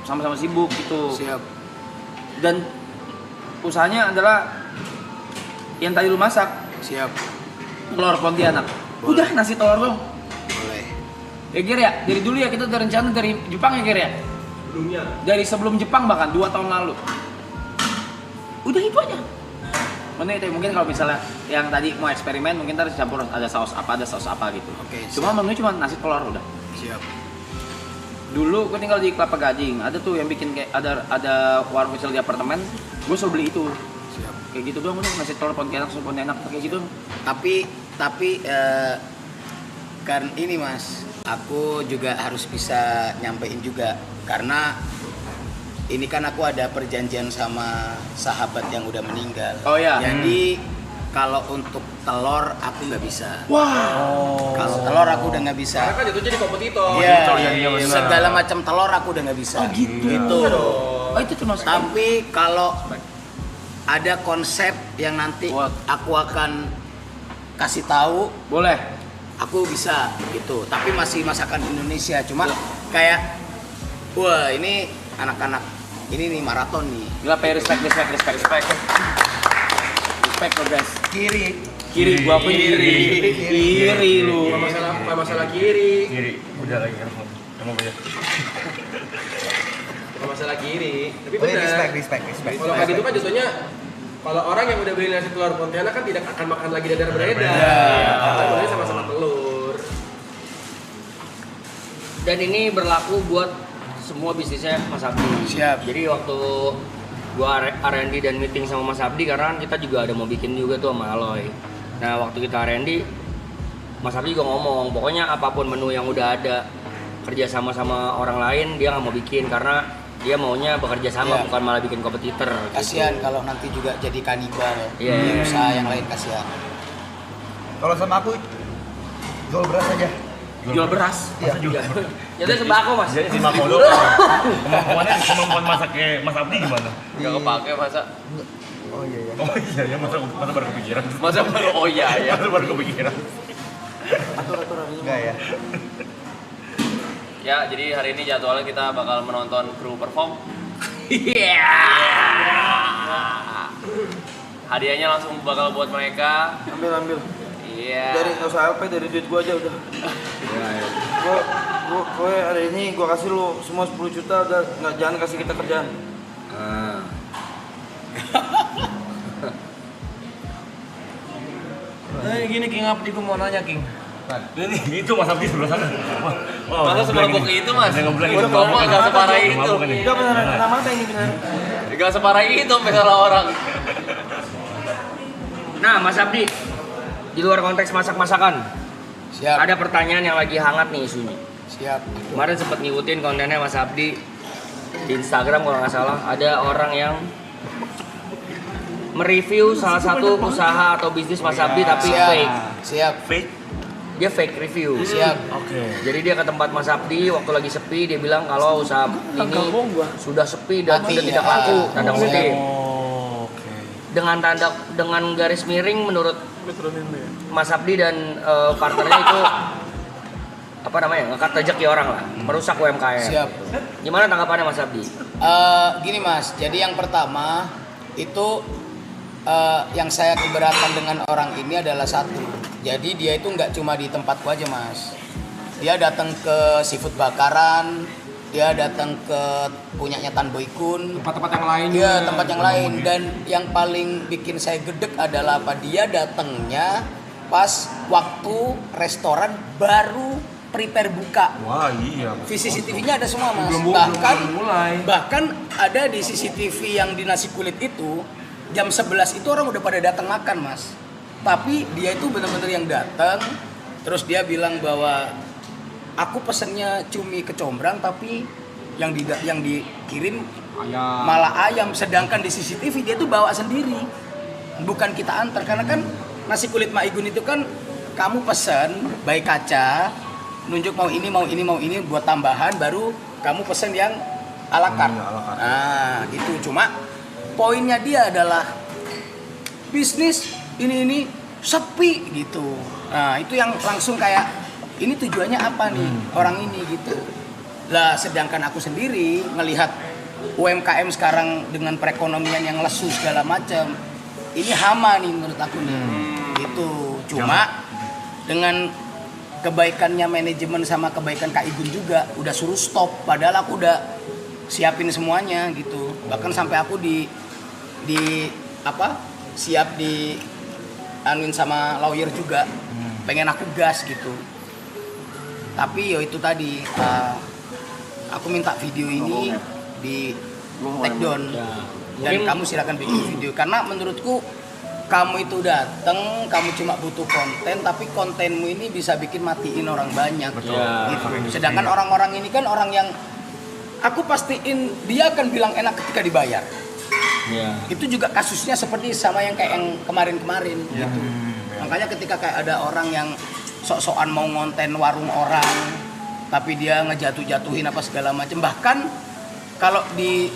sama-sama sibuk gitu. Siap. Dan usahanya adalah yang tadi lu masak, Siap. telur Pontianak. Udah nasi telur dong. Boleh. Ya Gary ya, dari dulu ya kita udah rencana dari Jepang ya Gary ya. Dari sebelum Jepang bahkan 2 tahun lalu. Udah itu aja. Mungkin kalau misalnya yang tadi mau eksperimen mungkin ntar campur ada saus apa gitu. Oke, Cuma menunya cuma nasi telur udah. Siap. Dulu gue tinggal di Kelapa Gading, ada tuh yang bikin kayak ada warung kecil di apartemen, gue selalu beli itu. Siap. Kayak gitu doang udah nasi telur Pontianak, sup Pontianak kayak gitu. Tapi kan ini Mas, aku juga harus bisa nyampein juga karena ini kan aku ada perjanjian sama sahabat yang udah meninggal. Oh ya. Jadi kalau untuk telur aku nggak bisa. Wah. Kalau telur aku udah nggak bisa. Karena kan itu jadi kompetitor. Iya. Segala macam telur aku udah nggak bisa. Oh gitu. Gitu. Oh itu termasuk. Tapi kalau ada konsep yang nanti What? aku akan kasih tahu, Boleh. aku bisa gitu. Tapi masih masakan Indonesia. Cuma kayak, wah ini anak-anak ini nih maraton nih. Gila, respect lo guys. Kiri gua pun kiri lu. Nggak masalah kiri. Udah lagi kan. Kamu aja. masalah kiri. Tapi Oh, iya, benar. respect. Kalau kayak gitu kan jatuhnya kalau orang yang udah beli nasi telur Pontianak kan tidak akan makan lagi dadar beredar. Karena sebenarnya sama-sama telur. Dan ini berlaku buat semua bisnisnya Mas Abdi. Siap. Jadi waktu gua R&D dan meeting sama Mas Abdi karena kan kita juga ada mau bikin juga tuh sama Aloy. Nah waktu kita R&D, Mas Abdi juga ngomong pokoknya apapun menu yang udah ada kerja sama orang lain dia nggak mau bikin karena dia maunya bekerja sama bukan malah bikin kompetitor. Kasihan kalau nanti juga jadi kanibal. Iya. Usaha yang lain kasihan. Kalau sama aku jual beras aja. Jual beras. Iya. Jadi sembako Mas. Jadi si Mako doang. Kemampuan masaknya Mas Abdi gimana? Gak kepake masa. Oh iya. Oh iya ya, masa baru kepikiran. Masa baru oh iya ya. Masa baru kepikiran. Enggak ya. Ya, jadi hari ini jadwalnya kita bakal menonton kru perform. Iya. Hadiahnya langsung bakal buat mereka. Ambil. Iya. Dari nggak usah apa, dari duit gua aja udah. Gue hari ini gua kasih lu semua 10 juta, udah nggak, jangan kasih kita kerjaan. Gini King Abdi, gua mau nanya King. Ini itu Mas Abdi sebelah sana. Masa semerbuk itu Mas? Dia ngebilang itu. Udah ngomong gak separah itu. Enggak beneran, nama apa ini beneran? Gak separah itu sampai salah orang. Nah Mas Abdi, di luar konteks masak-masakan, Siap. ada pertanyaan yang lagi hangat nih isunya. Siap. Kemarin sempet ngikutin kontennya Mas Abdi di Instagram kalau nggak salah, ada orang yang mereview salah satu usaha atau bisnis Mas Abdi tapi Siap. fake. Siap. Fake. Dia fake review. Siap. Oke. Jadi dia ke tempat Mas Abdi waktu lagi sepi, dia bilang kalau usaha ini sudah sepi dan Mati, sudah tidak ya. laku, tanda Oh, kutip. Oh, oke. Dengan garis miring menurut Mas Abdi dan partnernya itu apa namanya, ngekat rezeki orang lah, merusak UMKM. Siap. Gimana tanggapannya Mas Abdi? Gini Mas, jadi yang pertama itu yang saya keberatan dengan orang ini adalah satu. Jadi dia itu nggak cuma di tempatku aja Mas. Dia datang ke seafood bakaran, dia datang ke punyanya Tan Boy Kun, Tempat-tempat yang lain. iya tempat yang lain. Dan yang paling bikin saya gedek adalah apa, dia datangnya pas waktu restoran baru prepare buka. Wah iya. CCTV-nya ada semua Mas. Belum mulai. Bahkan ada di CCTV yang di nasi kulit itu jam 11 itu orang udah pada datang makan Mas. Tapi dia itu benar-benar yang datang, terus dia bilang bahwa aku pesennya cumi kecombrang tapi yang dikirim malah ayam, sedangkan di CCTV dia tuh bawa sendiri, bukan kita antar. Karena kan nasi kulit Mak Igun itu kan kamu pesen baik kaca, nunjuk mau ini buat tambahan, baru kamu pesen yang ala carte. Nah gitu. Cuma poinnya dia adalah bisnis ini sepi gitu. Nah itu yang langsung kayak ini tujuannya apa nih orang ini gitu. Lah sedangkan aku sendiri ngelihat UMKM sekarang dengan perekonomian yang lesu segala macam, ini hama nih menurut aku nih. Gitu. Cuma dengan kebaikannya manajemen sama kebaikan Kak Igun juga udah suruh stop, padahal aku udah siapin semuanya gitu. Bahkan sampai aku siap di anuin sama lawyer juga, pengen aku gas gitu. Tapi yo itu tadi, aku minta video ini di take down dan kamu silakan bikin video, karena menurutku kamu itu datang, kamu cuma butuh konten, tapi kontenmu ini bisa bikin matiin orang banyak. Gitu. Sedangkan orang-orang ini kan orang yang aku pastiin dia akan bilang enak ketika dibayar. Itu juga kasusnya seperti sama yang kayak yang kemarin-kemarin gitu. Makanya ketika kayak ada orang yang sok-sokan mau ngonten warung orang tapi dia ngejatuh-jatuhin apa segala macam, bahkan kalau di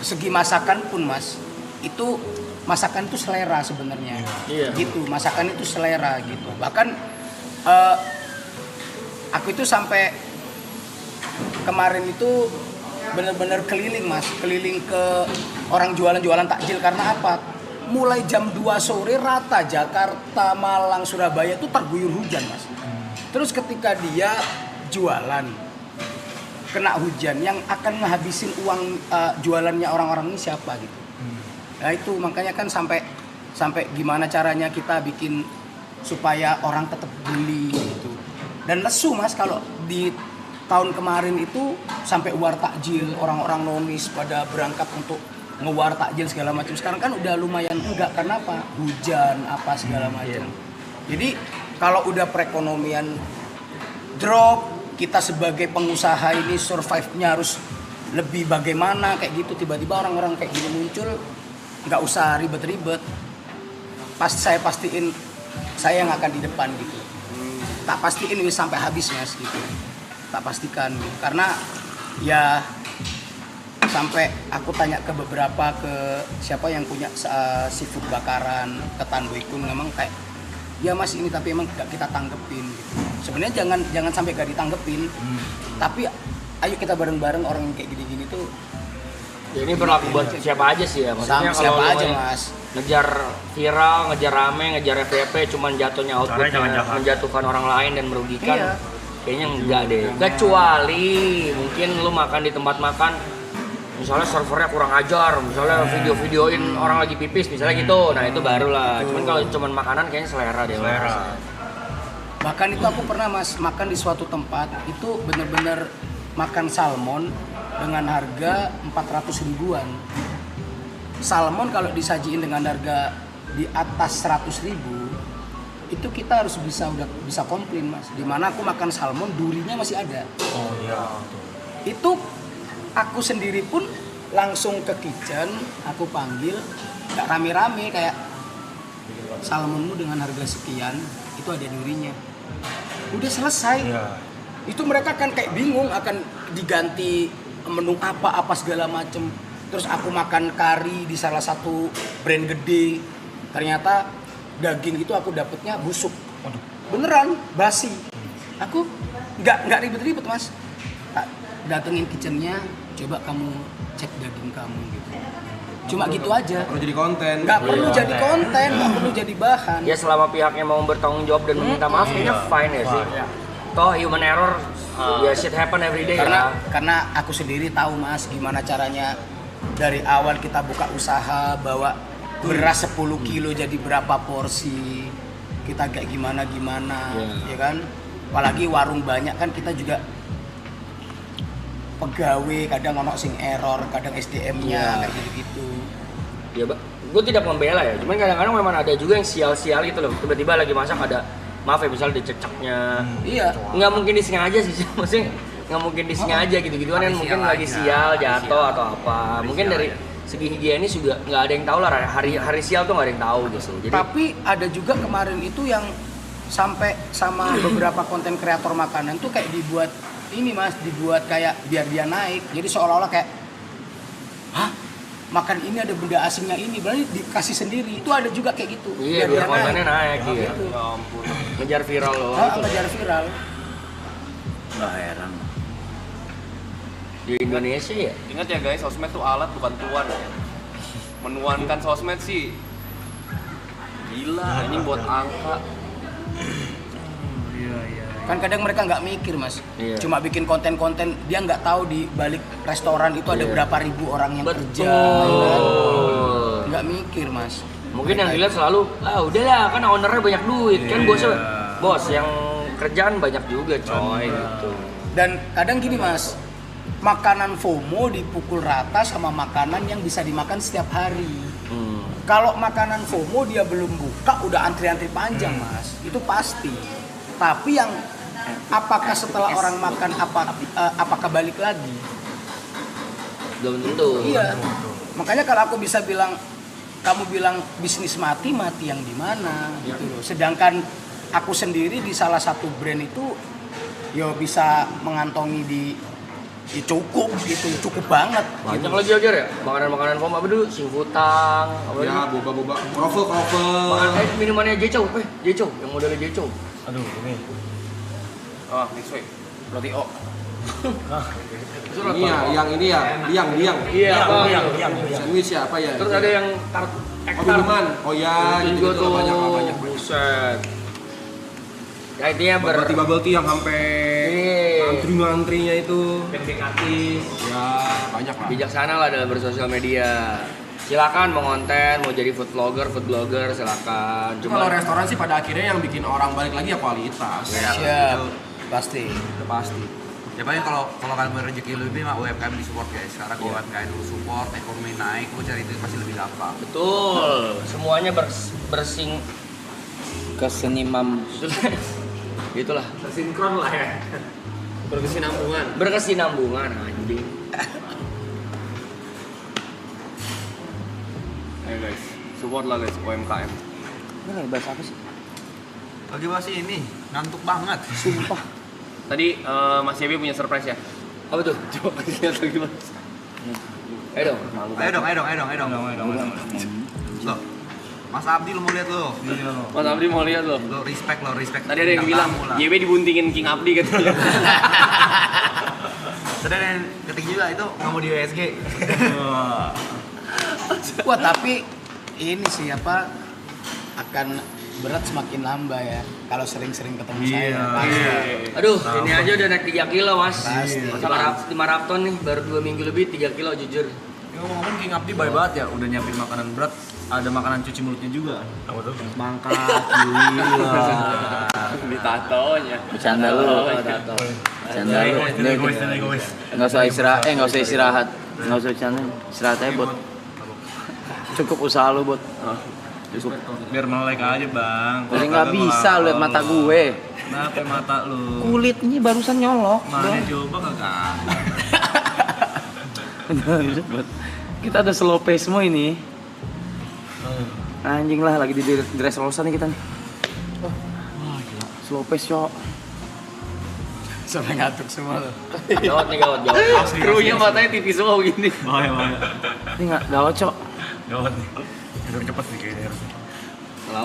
segi masakan pun Mas, itu masakan itu selera sebenarnya. Gitu, masakan itu selera gitu. Bahkan aku itu sampai kemarin itu bener-bener keliling Mas, keliling ke orang jualan takjil. Karena apa? Mulai jam 2 sore rata Jakarta, Malang, Surabaya itu terguyur hujan Mas. Terus ketika dia jualan, kena hujan, yang akan ngehabisin uang jualannya orang-orang ini siapa gitu. Nah itu makanya kan sampai gimana caranya kita bikin supaya orang tetap beli gitu. Dan lesu Mas kalau di tahun kemarin itu sampai war takjil, orang-orang nonis pada berangkat untuk ngewar takjil segala macam. Sekarang kan udah lumayan enggak, karena apa? Hujan apa segala macam. Jadi kalau udah perekonomian drop, kita sebagai pengusaha ini survive-nya harus lebih bagaimana kayak gitu. Tiba-tiba orang-orang kayak gini muncul, nggak usah ribet-ribet. Saya pastiin saya yang akan di depan gitu. Tak pastiin ini sampai habis Mas gitu. Tak pastikan gitu. Karena ya sampai aku tanya ke beberapa, ke siapa yang punya seafood bakaran, ke Tan Boykun, memang kayak ya Mas ini tapi emang gak kita tanggepin gitu. Sebenarnya jangan sampai gak ditanggepin, tapi ayo kita bareng-bareng orang yang kayak gini-gini tuh. Ya, ini berlaku buat siapa aja sih ya, maksudnya kalau siapa aja lu Mas. ngejar viral, ngejar rame, ngejar FYP, cuman jatuhnya outputnya menjatuhkan orang lain dan merugikan. Iya. Kayaknya enggak deh. Kecuali mungkin lu makan di tempat makan, misalnya servernya kurang ajar, misalnya video-videoin orang lagi pipis, misalnya gitu. Nah itu baru lah. Cuman kalau cuman makanan kayaknya selera deh. Bahkan itu aku pernah Mas makan di suatu tempat itu bener-bener makan salmon dengan harga 400 ribuan. Salmon kalau disajiin dengan harga di atas 100 ribu, itu kita harus udah bisa komplain Mas. Dimana aku makan salmon durinya masih ada. Oh iya. Itu aku sendiri pun langsung ke kitchen, aku panggil, gak rame-rame kayak salmonmu dengan harga sekian, itu ada durinya. Udah selesai. Yeah. Itu mereka kan kayak bingung akan diganti menu apa segala macem. Terus aku makan kari di salah satu brand gede, ternyata daging itu aku dapetnya busuk. Beneran, basi. Aku nggak ribet-ribet Mas. Datengin kitchennya, coba kamu cek daging kamu gitu. Cuma gitu aja. Perlu jadi konten. Nggak perlu jadi konten, nggak perlu jadi bahan. Ya selama pihaknya mau bertanggung jawab dan meminta maaf, kayaknya fine ya sih. Toh human error, ya shit happen every day. Karena aku sendiri tahu Mas gimana caranya dari awal kita buka usaha, bawa beras 10 kilo jadi berapa porsi, kita kayak gimana ya kan. Apalagi warung banyak kan, kita juga pegawai kadang ono sing error, kadang SDM-nya kayak gitu. Ya, gue tidak membela ya, cuman kadang-kadang memang ada juga yang sial-sial gitu loh. Tiba-tiba lagi masak ada, maaf ya misalnya dicecaknya. Iya. Nggak mungkin disengaja sih, maksudnya nggak mungkin disengaja gitu-gituan kan, mungkin lagi sial, jatuh atau apa. Mungkin dari segi higienis juga nggak ada yang tahu lah, hari sial tuh nggak ada yang tahu gitu. Jadi, tapi ada juga kemarin itu yang sampai sama beberapa konten kreator makanan tuh kayak dibuat ini Mas, dibuat kayak biar dia naik. Jadi seolah-olah kayak, hah? Makan ini ada benda asingnya ini, berarti dikasih sendiri. Itu ada juga kayak gitu. Iya, biar kontennya naik iya. Gitu. Ya ampun. Ngejar viral loh. Ngejar viral. Nggak heran. Di Indonesia ya? Ingat ya guys, sosmed tuh alat bukan tuan. Menuankan sosmed sih gila, ini buat angka. Kan kadang mereka nggak mikir Mas, cuma bikin konten-konten, dia nggak tahu di balik restoran itu ada berapa ribu orang yang kerja, kan? Nggak mikir Mas. Mungkin yang dilihat selalu, udahlah kan ownernya banyak duit, kan bos yang kerjaan banyak juga coy gitu. Dan kadang gini Mas, makanan FOMO dipukul rata sama makanan yang bisa dimakan setiap hari. Kalau makanan FOMO dia belum buka udah antri-antri panjang Mas, itu pasti. Tapi yang apakah setelah orang makan apakah balik lagi? Belum tentu. Iya. Makanya kalau aku bisa bilang, kamu bilang bisnis mati yang di mana gitu loh. Sedangkan aku sendiri di salah satu brand itu ya bisa mengantongi di cukup gitu, cukup banget. Banyak lagi aja ya, makanan FOMO apa dulu, singkutang, ya boba, kroffel. Minumannya Jeco, yang modelnya Jeco. Aduh, ini. Oh, next week. Roti O. Yang ini ya, liang. Iya, Sandwich ya apa ya? Terus ada yang tart minuman. Oh ya, itu juga tuh banyak. Buset. Ya intinya Berarti bubble tea yang sampai Antri-antrinya itu. Pancake artis. Ya, banyak lah. Bijaksana lah dalam bersosial media. Silakan mau konten, mau jadi food blogger silakan. Itu kalau restoran sih pada akhirnya yang bikin orang balik lagi ya kualitas. Siap. Pasti. Udah pasti. Ya paling kalau kalian berrezeki lebih mah UMKM di support guys. Sekarang kalau UMKM lu support, ekonomi naik, lu cari duit pasti lebih gampang. Betul. Semuanya bersing Kesenimam. Itulah. Tersinkron lah ya. Berkesinambungan. Berkesinambungan anjing. Ayo guys, support lah guys UMKM. Ini lagi bahas apa sih? Lagi bahas ini, ngantuk banget. Sumpah. Tadi Mas Yebi punya surprise ya? Apa tuh? Coba kasih lihat lagi Mas. Ayo dong. Ayo dong. Loh, Mas Abdi lu mau lihat lo? Mas Abdi mau lihat loh. Lo respect. Tadi ada yang bilang Yebi dibuntingin King Abdi katanya. Tadi ada yang ketik juga itu nggak mau di USG. Wah, tapi ini sih apa akan berat semakin nambah ya kalau sering-sering ketemu saya. Pasti. Aduh, ini aja udah naik 3 kilo mas. Pasti. Di maraton nih, baru 2 minggu lebih 3 kilo jujur. Ngomong-ngomong King Abdi baik banget ya, udah nyiapin makanan berat, ada makanan cuci mulutnya juga. Apa tuh? Semangka, kiwi lah. Ditatonya. Bercanda lu. Bercanda lu. Enggak usah istirahat, enggak usah istirahat. Enggak usah bercanda. Istirahat aja, Bot. Cukup usaha lu, Bot. Cukup biar melek aja, Bang. Jadi nggak bisa lu lihat mata gue. Kenapa mata lu? Kulitnya barusan nyolok. Mana coba kagak. Kita ada slow pace semua ini. Anjing lah lagi di dress rosa nih kita nih. Slow pace cok. Sampai ngantuk semua loh. Gawat. Krunya matanya tipis semua begini. Bahaya. Ini nggak gawat cok. Gawat nih. Udah cepet nih kayaknya.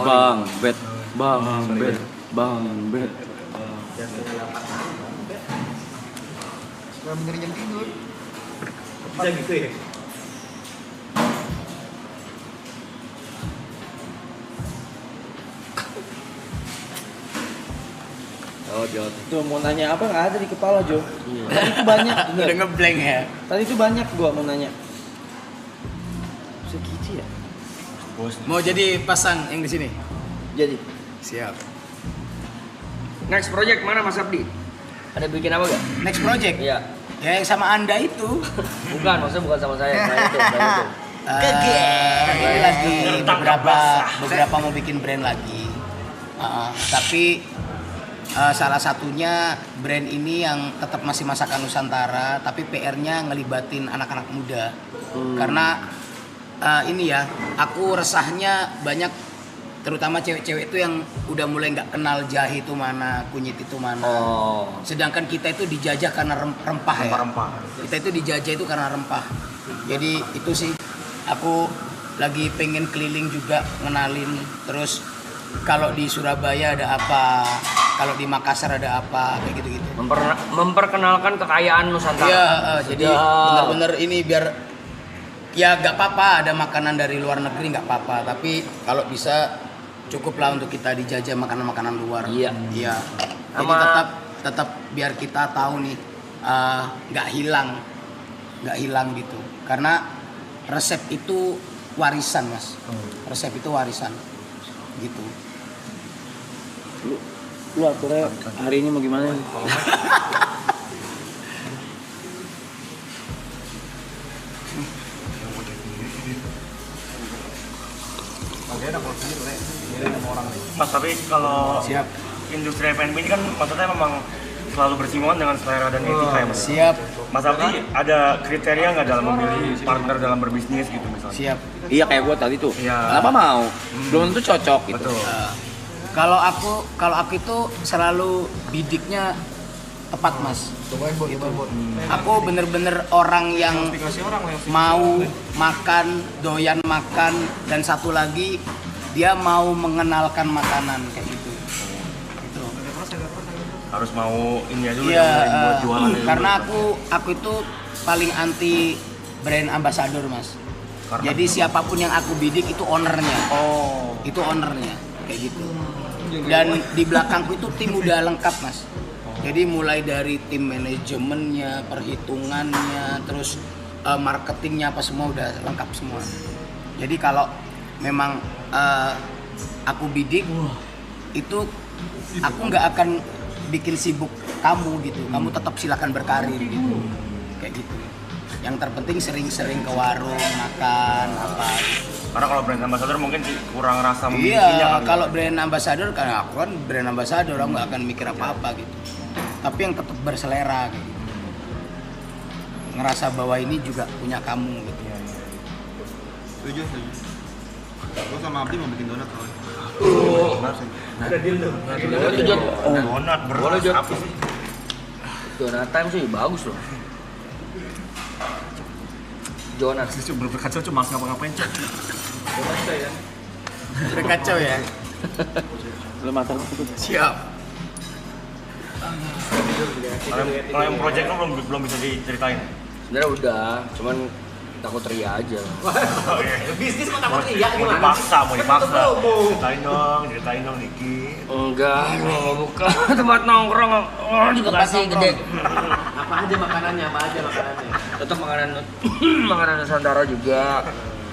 Bang bet. Sudah bener jam tidur. Bisa gitu ya? Gawat. Tuh mau nanya apa nggak ada di kepala Jo. Tadi itu banyak. Udah ngeblank ya. Tadi itu banyak gua mau nanya. Segitu ya? Mau jadi pasang yang di sini? Jadi Siap. Next project mana Mas Abdi? Ada bikin apa gak? Next project? Iya. Ya yang sama Anda itu. Bukan, maksudnya bukan sama saya itu. Lagi beberapa mau bikin brand lagi. Tapi salah satunya brand ini yang tetap masih masakan Nusantara, tapi PR-nya ngelibatin anak-anak muda. Karena ini ya, aku resahnya banyak, terutama cewek-cewek itu yang udah mulai nggak kenal jahe itu mana, kunyit itu mana. Sedangkan kita itu dijajah karena rempah ya. Kita itu dijajah itu karena rempah. Jadi itu sih, aku lagi pengen keliling juga ngenalin. Terus kalau di Surabaya ada apa, kalau di Makassar ada apa, kayak gitu-gitu. Memperkenalkan kekayaan Nusantara. Iya, jadi benar-benar ini biar ya nggak apa-apa ada makanan dari luar negeri, nggak apa-apa, tapi kalau bisa cukuplah untuk kita dijajah makanan-makanan luar. Iya. Jadi tetap biar kita tahu nih nggak hilang gitu, karena resep itu warisan mas. Resep itu warisan gitu. lu aturnya hari ini mau gimana? Mas, tapi kalau Siap. industri F&B ini kan maksudnya memang selalu bersinggungan dengan selera dan etika ya Mas? Siap. Mas Abdi ada kriteria nggak dalam memilih partner dalam berbisnis gitu misalnya? Siap. Iya kayak gua tadi tuh. Iya. Kenapa mau? Belum tentu cocok gitu. Betul. Kalau aku itu selalu bidiknya tepat mas. Gitu. Aku bener-bener orang yang mau makan, doyan makan, dan satu lagi dia mau mengenalkan makanan kayak gitu. Gitu. Harus mau ini aja dulu Iya, buat jualan. karena aku itu paling anti brand ambassador mas. Jadi siapapun yang aku bidik itu ownernya. Itu ownernya kayak gitu. Dan di belakangku itu tim udah lengkap mas. Jadi mulai dari tim manajemennya, perhitungannya, terus marketingnya apa semua udah lengkap semua. Jadi kalau memang aku bidik, itu aku nggak akan bikin sibuk kamu gitu. Kamu tetap silakan berkarir gitu, kayak gitu. Yang terpenting sering-sering ke warung makan apa. Karena kalau brand ambassador mungkin kurang rasa memilikinya. Iya, kalau brand ambassador karena aku kan brand ambassador, aku nggak akan mikir apa-apa gitu. Tapi yang tetap berselera gitu. Ngerasa bahwa ini juga punya kamu gitu. Setuju. Gue sama Abdi mau bikin donat kawan. Ada deal tuh. Donat beras apa sih? Donat time sih bagus loh. Donat. Berkacau cuma ngapa-ngapain cok. Berkacau ya. Belum matang. Siap. Kalau yang project lo belum bisa diceritain. Sebenarnya udah, cuman takut ria aja. Bisnis kok takut iya Mau gimana? dipaksa. Ceritain dong Niki. Enggak, lo mau buka tempat nongkrong. Oh, juga pasti gede. Apa aja makanannya? Tetap makanan Nusantara juga.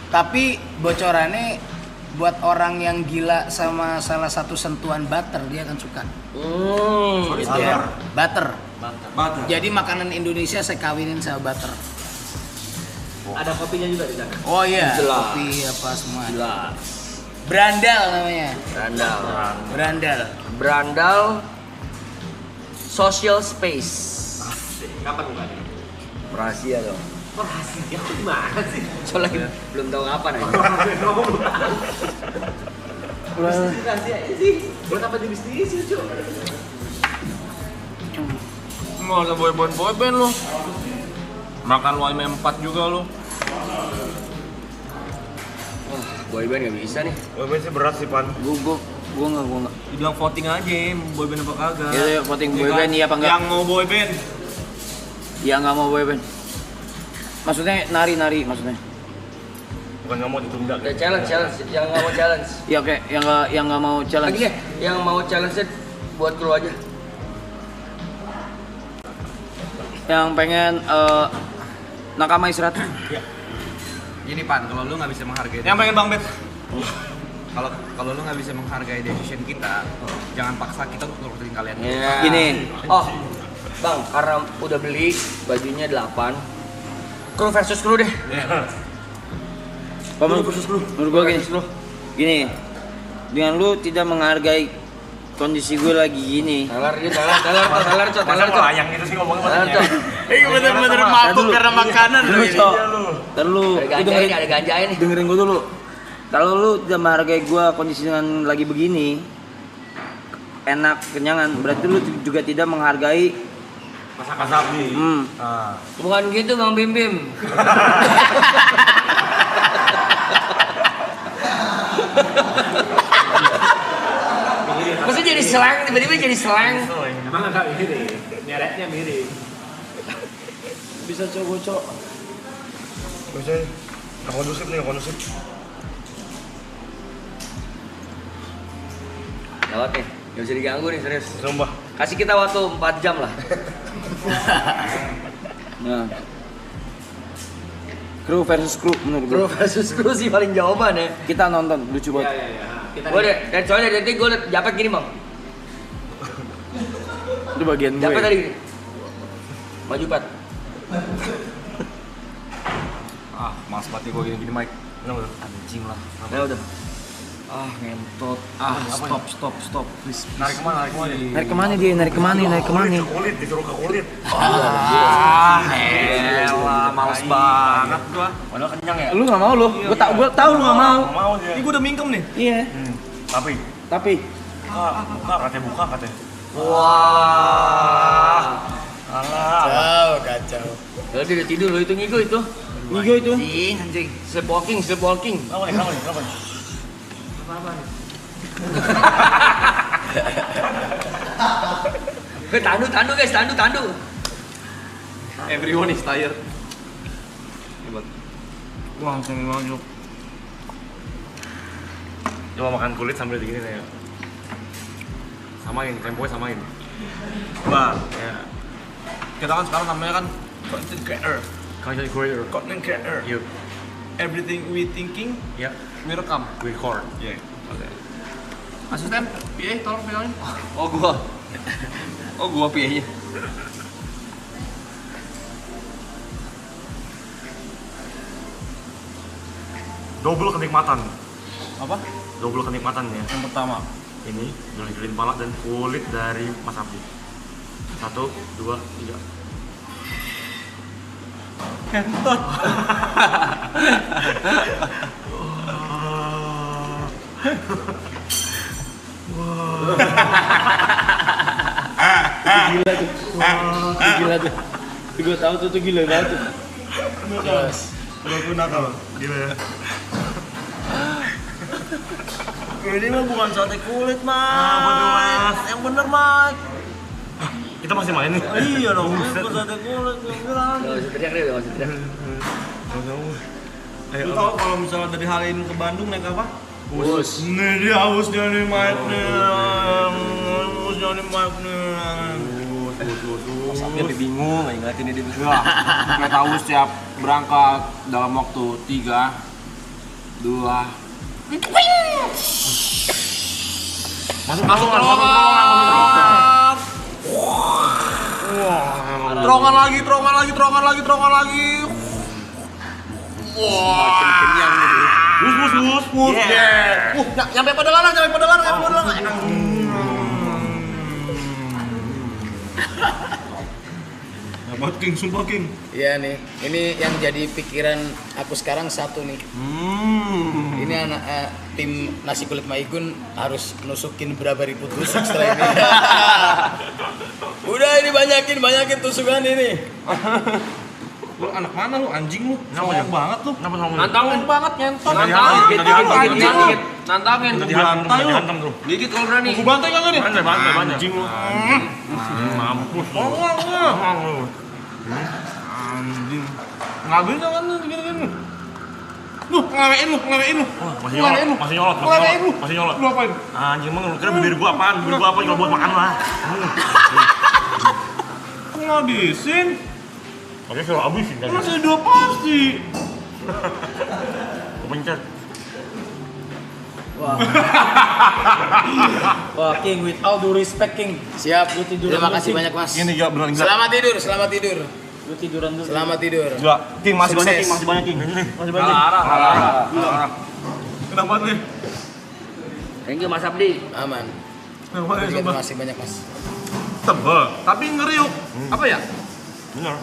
Tapi bocorannya buat orang yang gila sama salah satu sentuhan butter dia akan suka. Gitu ya. Butter. Jadi makanan Indonesia saya kawinin sama butter. Ada kopinya juga di sana. Oh iya, Jelas. kopi apa semua. Jelas. Brandal namanya. Brandal Social Space. Kapan bukanya? Rahasia dong. Kok rahasia gimana sih? Soalnya belum tahu kapan aja. Bisnis rahasia sih. Buat apa di bisnis sih, Cuk? Mau ada boyband lu. Makan lu M4 juga lu. Boyband nggak bisa nih. Boyband sih berat sih Pan. Gua nggak. Dibilang voting aja, boyband apa kagak? Ya voting boyband iya apa enggak? Yang mau boyband. Ya nggak mau boyband. Maksudnya nari maksudnya. Bukan nggak mau ditunda. Ya challenge, yang nggak mau challenge. Ya oke, yang nggak mau challenge. Lagi deh, yang mau challenge buat kru aja. Yang pengen nakama istirahat. Gini Pan, kalau lu nggak bisa menghargai Yang pengen Bang Bet. kalau lu nggak bisa menghargai decision kita, jangan paksa kita untuk nurutin kalian. Iya. Gini. Oh, Bang, karena udah beli bajunya 8. Kru versus kru deh. Menurut gua gini. Dengan lu tidak menghargai kondisi gue lagi gini. Teler, Cok. Layang gitu sih ngomongnya maksudnya. Bener-bener mabuk karena makanan Dulu, Cok. Terlalu. Ada ganjanya, ada ganjanya nih. Dengerin gue dulu. Kalau lu tidak menghargai gue kondisi dengan lagi begini, enak, kenyangan, berarti lu juga tidak menghargai Mas Abdi. Bukan gitu Bang Bim Bim. Maksudnya jadi slang, tiba-tiba jadi slang. Emang agak mirip. Nyeretnya mirip. bisa cowok-cowok. Biasanya nggak kondusif. Gawat nih, gak bisa diganggu nih serius. Sumpah. Kasih kita waktu 4 jam lah. Nah. Kru versus kru menurut gue. Kru versus kru sih paling jawaban ya. Kita nonton lucu banget. Gue deh, dan soalnya dari tadi gue liat Japet gini Bang. Itu bagian gue. Japet tadi gini. Maju Pat. Males banget gue gini Mike. Anjing lah. Ya udah. Ngentot. Stop. Please. Narik kemana? Narik kemana? Kulit, disuruh ke kulit. Elah, males banget gua. Padahal kenyang ya. Lu nggak mau lu? Gua tahu lu nggak mau. Mau dia. Ini gua udah mingkem nih. Iya. Tapi Buka katanya. Wah. Alah. Kacau. Ya dia udah tidur lo itu ngigo itu. Ngigo itu. Anjing. Sleepwalking. Kenapa nih? Tandu guys, tandu. Everyone is tired. Wah, langsung maju. Coba makan kulit sambil digini nih. Samain, temponya samain. Wah, ya. Kita kan sekarang namanya kan content creator. Content creator. Yuk. Everything we thinking, Ya. we rekam. We record. Yeah. Oke. Asisten, PA tolong pegangin. Oh gua PA-nya. Double kenikmatan. Apa? Double kenikmatan ya. Yang pertama. Ini gulung-gulung pala dan kulit dari Mas Abdi. 1, 2, 3. Kentot. Gila tuh. Gue tahu tuh gila banget tuh. Kalau gue nakal, gila ya. Ini mah bukan sate kulit, Mas. Apa tuh, Mas? Yang bener, Mas. Kita masih main nih. Iya dong, bukan sate kulit. Gue bilang. Gak usah teriak deh, gak usah teriak. Lu tau kalau misalnya dari Halim ke Bandung naik apa? Bus. Nih dia hausnya nih Mike nih. Hausnya nih Mike nih. Dia lebih bingung, nggak ngeliatin dia. Nggak tahu setiap berangkat dalam waktu 3, 2. Masuk Terongan lagi. Wah. Kenyang gitu. Bus. Yeah. Nyampe pada larang. Hebat King, sumpah King. Iya nih, ini yang jadi pikiran aku sekarang satu nih. Ini anak tim nasi kulit Maigun harus nusukin berapa ribu tusuk setelah ini. Udah ini banyakin tusukan ini. Lu anak mana lu, anjing lu? Sombong banget lu. Kenapa ngomong? Nantangin banget nyentot. Nantangin. Nantangin. Dihantam lu. Dikit kalau berani. Gua bantai kagak nih? Bantai. Anjing lu. Mampus. Anjing. Ngapain jangan lu gini-gini. Lu ngelewein lu. Masih nyolot. Lu apain? Anjing emang lu kira bibir gua apaan? Bibir gua apa juga buat makan lah. Ngabisin. Oke, kalau habisin kan. Masih 2 pasti. Gua pencet. Wah, King, with all due respect, King. Siap. Lu tidur Terima dulu, kasih King. banyak Mas. Ini gak beneran gila. Selamat tidur. Lu tiduran dulu. Selamat tidur. Gila. King masih Sukses. banyak King. Arah. Kenapa nih? Thank you Mas Abdi. Aman. Kenapa nih Terima sumpah? kasih banyak Mas. Tebel, tapi ngeriuk. Apa ya? Bener.